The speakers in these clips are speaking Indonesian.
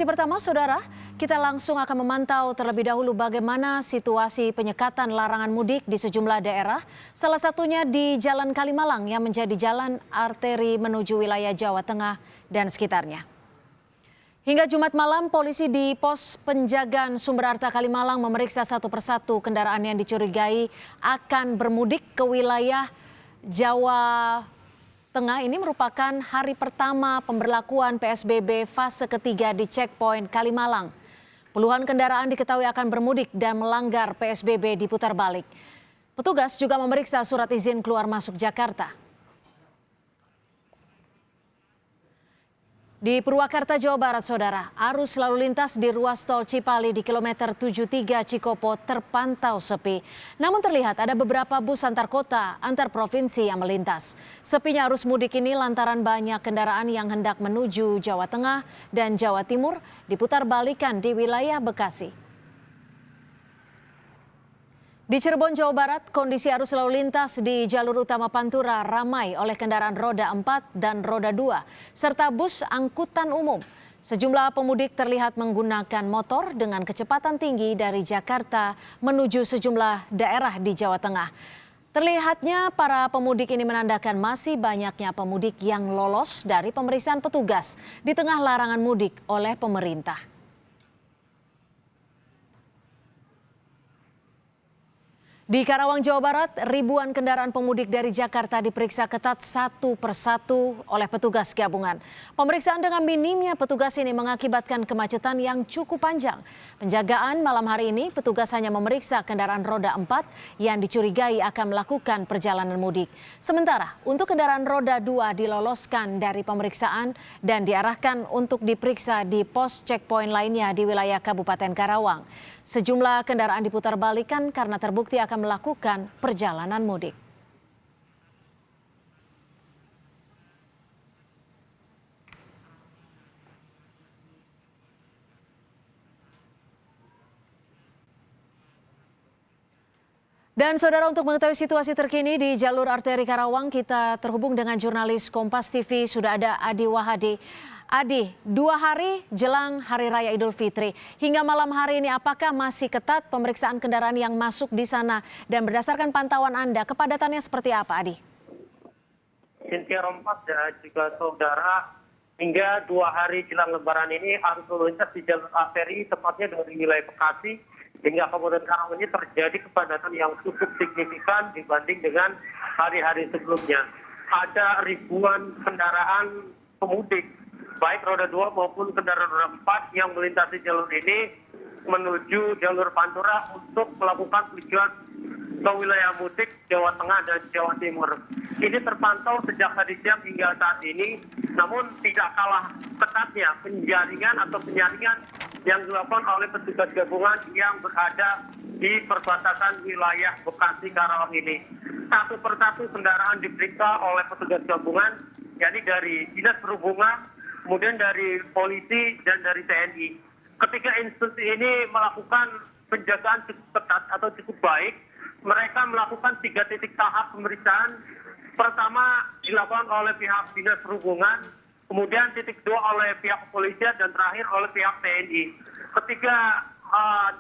Pertama, saudara, kita langsung akan memantau terlebih dahulu bagaimana situasi penyekatan larangan mudik di sejumlah daerah. Salah satunya di Jalan Kalimalang yang menjadi jalan arteri menuju wilayah Jawa Tengah dan sekitarnya. Hingga Jumat malam, polisi di pos penjagaan Sumber Arta Kalimalang memeriksa satu persatu kendaraan yang dicurigai akan bermudik ke wilayah Jawa Tengah. Ini merupakan hari pertama pemberlakuan PSBB fase ketiga di checkpoint Kalimalang. Puluhan kendaraan diketahui akan bermudik dan melanggar PSBB diputar balik. Petugas juga memeriksa surat izin keluar masuk Jakarta. Di Purwakarta, Jawa Barat, saudara, arus lalu lintas di ruas tol Cipali di kilometer 73 Cikopo terpantau sepi. Namun terlihat ada beberapa bus antar kota, antar provinsi yang melintas. Sepinya arus mudik ini lantaran banyak kendaraan yang hendak menuju Jawa Tengah dan Jawa Timur diputar balikan di wilayah Bekasi. Di Cirebon, Jawa Barat, kondisi arus lalu lintas di jalur utama Pantura ramai oleh kendaraan roda 4 dan roda 2, serta bus angkutan umum. Sejumlah pemudik terlihat menggunakan motor dengan kecepatan tinggi dari Jakarta menuju sejumlah daerah di Jawa Tengah. Terlihatnya para pemudik ini menandakan masih banyaknya pemudik yang lolos dari pemeriksaan petugas di tengah larangan mudik oleh pemerintah. Di Karawang, Jawa Barat, ribuan kendaraan pemudik dari Jakarta diperiksa ketat satu persatu oleh petugas gabungan. Pemeriksaan dengan minimnya petugas ini mengakibatkan kemacetan yang cukup panjang. Penjagaan malam hari ini, petugas hanya memeriksa kendaraan roda 4 yang dicurigai akan melakukan perjalanan mudik. Sementara untuk kendaraan roda 2 diloloskan dari pemeriksaan dan diarahkan untuk diperiksa di pos checkpoint lainnya di wilayah Kabupaten Karawang. Sejumlah kendaraan diputar balikan karena terbukti akan melakukan perjalanan mudik. Dan saudara, untuk mengetahui situasi terkini di jalur arteri Karawang, kita terhubung dengan jurnalis Kompas TV, sudah ada Adi Wahadi. Adi, 2 hari jelang Hari Raya Idul Fitri, hingga malam hari ini apakah masih ketat pemeriksaan kendaraan yang masuk di sana? Dan berdasarkan pantauan Anda, kepadatannya seperti apa, Adi? Cynthia Rompas dan juga saudara, hingga 2 hari jelang Lebaran ini arus lalu lintas di jalur arteri tepatnya dari wilayah Bekasi hingga Kabupaten Karawang ini terjadi kepadatan yang cukup signifikan dibanding dengan hari-hari sebelumnya. Ada ribuan kendaraan pemudik, baik roda 2 maupun kendaraan roda 4 yang melintasi jalur ini menuju jalur Pantura untuk melakukan tujuan ke wilayah mudik Jawa Tengah dan Jawa Timur. Ini terpantau sejak tadi siang hingga saat ini, namun tidak kalah ketatnya penyaringan yang dilakukan oleh petugas gabungan yang berada di perbatasan wilayah Bekasi Karawang ini. Satu persatu kendaraan diperiksa oleh petugas gabungan, yakni dari Dinas Perhubungan, kemudian dari polisi dan dari TNI. Ketiga institusi ini melakukan penjagaan cukup ketat atau cukup baik. Mereka melakukan 3 titik tahap pemeriksaan. Pertama dilakukan oleh pihak Dinas Perhubungan, kemudian titik 2 oleh pihak kepolisian, dan terakhir oleh pihak TNI. Ketiga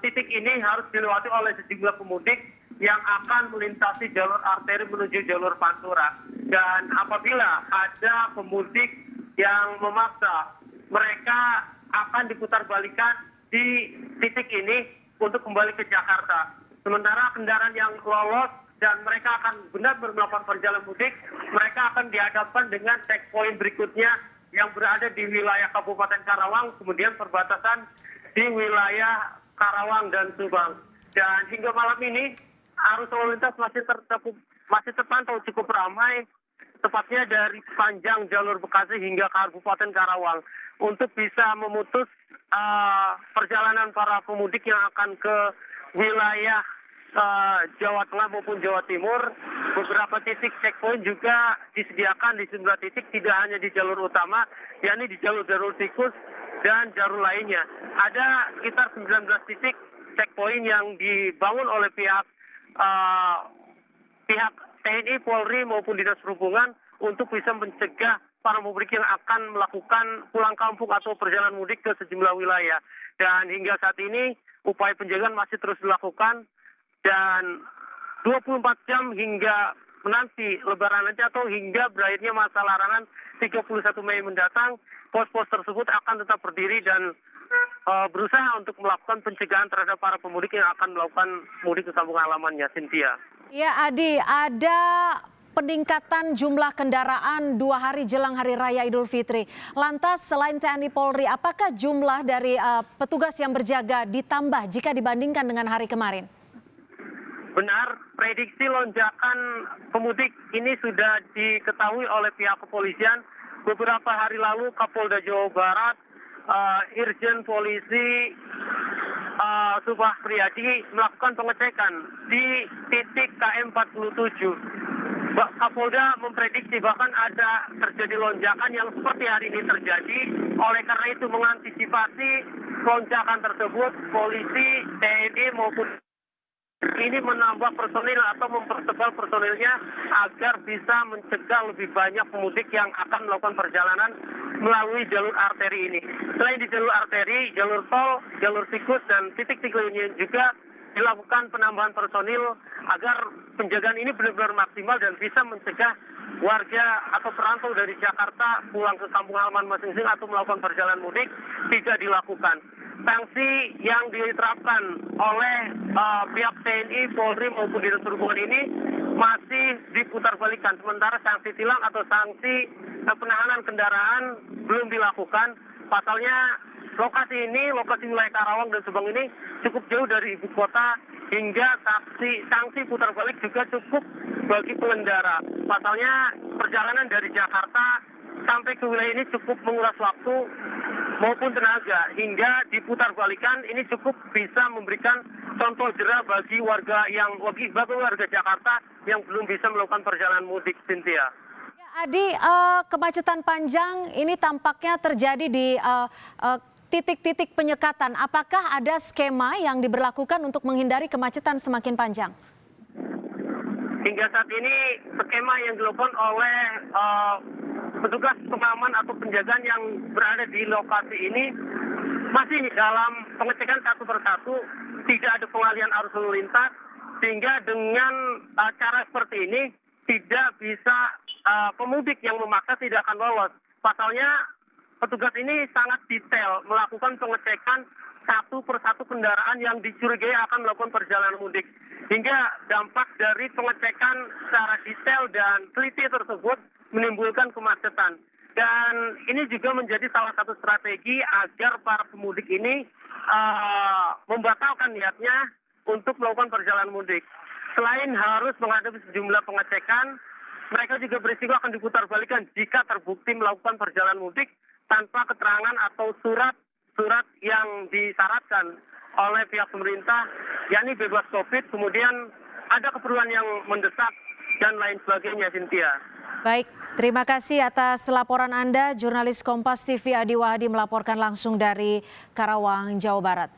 titik ini harus dilewati oleh sejumlah pemudik yang akan melintasi jalur arteri menuju jalur Pantura. Dan apabila ada pemudik yang memaksa, mereka akan diputar balikan di titik ini untuk kembali ke Jakarta. Sementara kendaraan yang lolos dan mereka akan benar-benar melakukan perjalanan mudik, mereka akan dihadapkan dengan checkpoint berikutnya yang berada di wilayah Kabupaten Karawang, kemudian perbatasan di wilayah Karawang dan Subang. Dan hingga malam ini arus lalu lintas masih terpantau cukup ramai, tepatnya dari sepanjang jalur Bekasi hingga Kabupaten Karawang, untuk bisa memutus perjalanan para pemudik yang akan ke wilayah Jawa Tengah maupun Jawa Timur. Beberapa titik checkpoint juga disediakan di sejumlah titik, tidak hanya di jalur utama, yakni di jalur tikus dan jalur lainnya. Ada sekitar 19 titik checkpoint yang dibangun oleh pihak TNI, Polri maupun Dinas Perhubungan untuk bisa mencegah para pemudik yang akan melakukan pulang kampung atau perjalanan mudik ke sejumlah wilayah. Dan hingga saat ini upaya penjagaan masih terus dilakukan dan 24 jam hingga menanti Lebaran nanti atau hingga berakhirnya masa larangan 31 Mei mendatang, pos-pos tersebut akan tetap berdiri dan berusaha untuk melakukan pencegahan terhadap para pemudik yang akan melakukan mudik ke kampung halamannya, Cynthia. Ya Adi, ada peningkatan jumlah kendaraan 2 hari jelang Hari Raya Idul Fitri. Lantas selain TNI Polri, apakah jumlah dari petugas yang berjaga ditambah jika dibandingkan dengan hari kemarin? Benar, prediksi lonjakan pemudik ini sudah diketahui oleh pihak kepolisian. Beberapa hari lalu Kapolda Jawa Barat, Irjen Polisi Subah Priyadi melakukan pengecekan di titik KM 47. Kapolda memprediksi bahkan ada terjadi lonjakan yang seperti hari ini terjadi. Oleh karena itu mengantisipasi lonjakan tersebut, polisi, TNI maupun ini menambah personil atau mempertebal personilnya agar bisa mencegah lebih banyak pemudik yang akan melakukan perjalanan melalui jalur arteri ini. Selain di jalur arteri, jalur tol, jalur tikus, dan titik-titik lainnya juga dilakukan penambahan personil agar penjagaan ini benar-benar maksimal dan bisa mencegah warga atau perantau dari Jakarta pulang ke kampung halaman masing-masing atau melakukan perjalanan mudik tidak dilakukan. Sanksi yang diterapkan oleh pihak TNI, Polri maupun Dinas Perhubungan ini masih diputarbalikkan. Sementara sanksi tilang atau sanksi penahanan kendaraan belum dilakukan. Pasalnya lokasi wilayah Karawang dan Subang ini cukup jauh dari ibu kota hingga sanksi putar balik juga cukup bagi pengendara. Pasalnya perjalanan dari Jakarta sampai ke wilayah ini cukup menguras waktu maupun tenaga hingga diputar balikan ini cukup bisa memberikan contoh jera bagi warga Jakarta yang belum bisa melakukan perjalanan mudik, Cynthia. Ya, Adi, kemacetan panjang ini tampaknya terjadi di titik-titik penyekatan. Apakah ada skema yang diberlakukan untuk menghindari kemacetan semakin panjang? Hingga saat ini skema yang dilakukan oleh petugas pengaman atau penjagaan yang berada di lokasi ini masih dalam pengecekan satu persatu, tidak ada pengalihan arus lalu lintas, sehingga dengan cara seperti ini tidak bisa pemudik yang memaksa tidak akan lolos. Pasalnya petugas ini sangat detail melakukan pengecekan satu persatu kendaraan yang dicurigai akan melakukan perjalanan mudik. Hingga dampak dari pengecekan secara detail dan teliti tersebut menimbulkan kemacetan. Dan ini juga menjadi salah satu strategi agar para pemudik ini membatalkan niatnya untuk melakukan perjalanan mudik. Selain harus menghadapi sejumlah pengecekan, mereka juga berisiko akan diputarbalikkan jika terbukti melakukan perjalanan mudik tanpa keterangan atau surat yang disyaratkan oleh pihak pemerintah, yakni bebas COVID, kemudian ada keperluan yang mendesak dan lain sebagainya, Cynthia. Baik, terima kasih atas laporan Anda. Jurnalis Kompas TV Adi Wahdi melaporkan langsung dari Karawang, Jawa Barat.